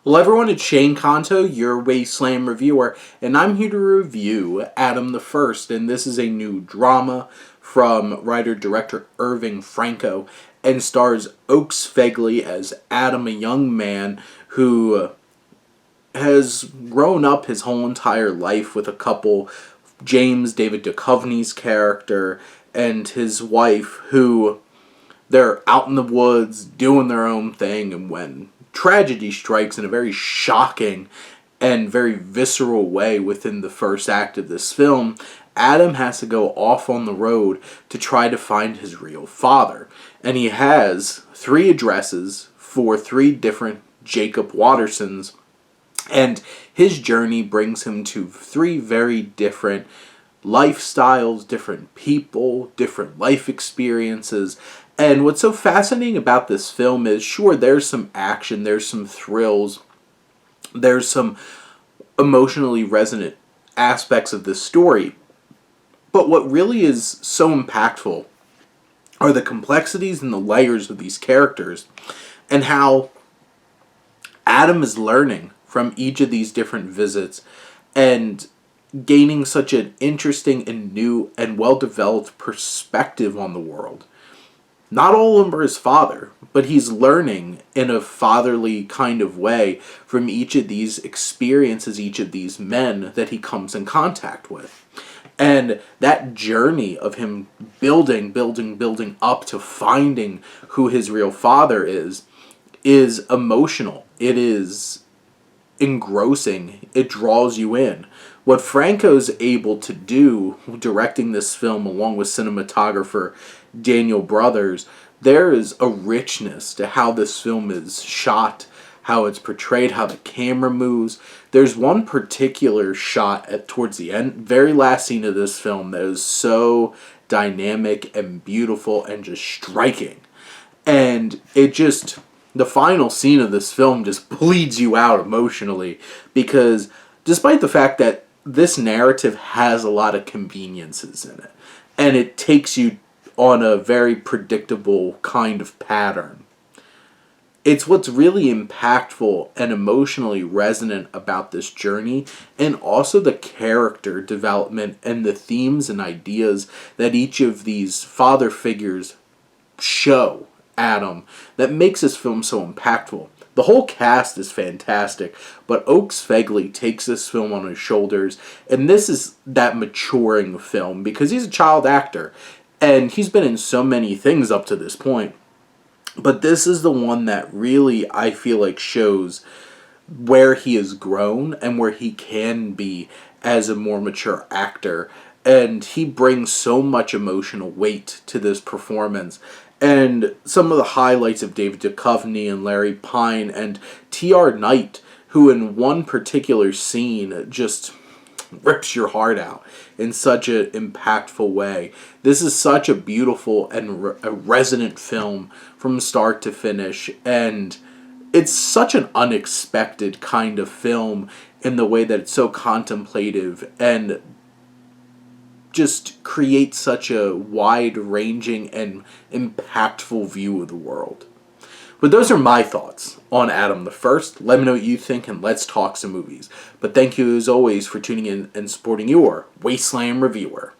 Hello everyone, it's Shane Kanto, your Wasteland reviewer, and I'm here to review Adam the First, and this is a new drama from writer-director Irving Franco, and stars Oakes Fegley as Adam, a young man who has grown up his whole entire life with a couple, James David Duchovny's character, and his wife, who they're out in the woods doing their own thing, and when tragedy strikes in a very shocking and very visceral way within the first act of this film, Adam has to go off on the road to try to find his real father. And he has 3 addresses for 3 different Jacob Wattersons, and his journey brings him to 3 very different lifestyles, different people, different life experiences. And what's so fascinating about this film is, sure, there's some action, there's some thrills, there's some emotionally resonant aspects of this story, but what really is so impactful are the complexities and the layers of these characters, and how Adam is learning from each of these different visits and gaining such an interesting and new and well-developed perspective on the world. Not all of them are his father, but he's learning in a fatherly kind of way from each of these experiences, each of these men that he comes in contact with. And that journey of him building up to finding who his real father is emotional. It is engrossing. It draws you in. What Franco's able to do, directing this film along with cinematographer Daniel Brothers, there is a richness to how this film is shot, how it's portrayed, how the camera moves. There's one particular shot towards the end, very last scene of this film, that is so dynamic and beautiful and just striking. And the final scene of this film just bleeds you out emotionally, because despite the fact that this narrative has a lot of conveniences in it, and it takes you on a very predictable kind of pattern, it's what's really impactful and emotionally resonant about this journey, and also the character development and the themes and ideas that each of these father figures show Adam, that makes this film so impactful. The whole cast is fantastic, but Oakes Fegley takes this film on his shoulders, and this is that maturing film, because he's a child actor, and he's been in so many things up to this point. But this is the one that really, I feel like, shows where he has grown and where he can be as a more mature actor. And he brings so much emotional weight to this performance. And some of the highlights of David Duchovny and Larry Pine and T.R. Knight, who in one particular scene just rips your heart out in such an impactful way. This is such a beautiful and a resonant film from start to finish, and it's such an unexpected kind of film in the way that it's so contemplative and just creates such a wide-ranging and impactful view of the world. But those are my thoughts on Adam the First. Let me know what you think, and let's talk some movies. But thank you as always for tuning in and supporting your Wasteland reviewer.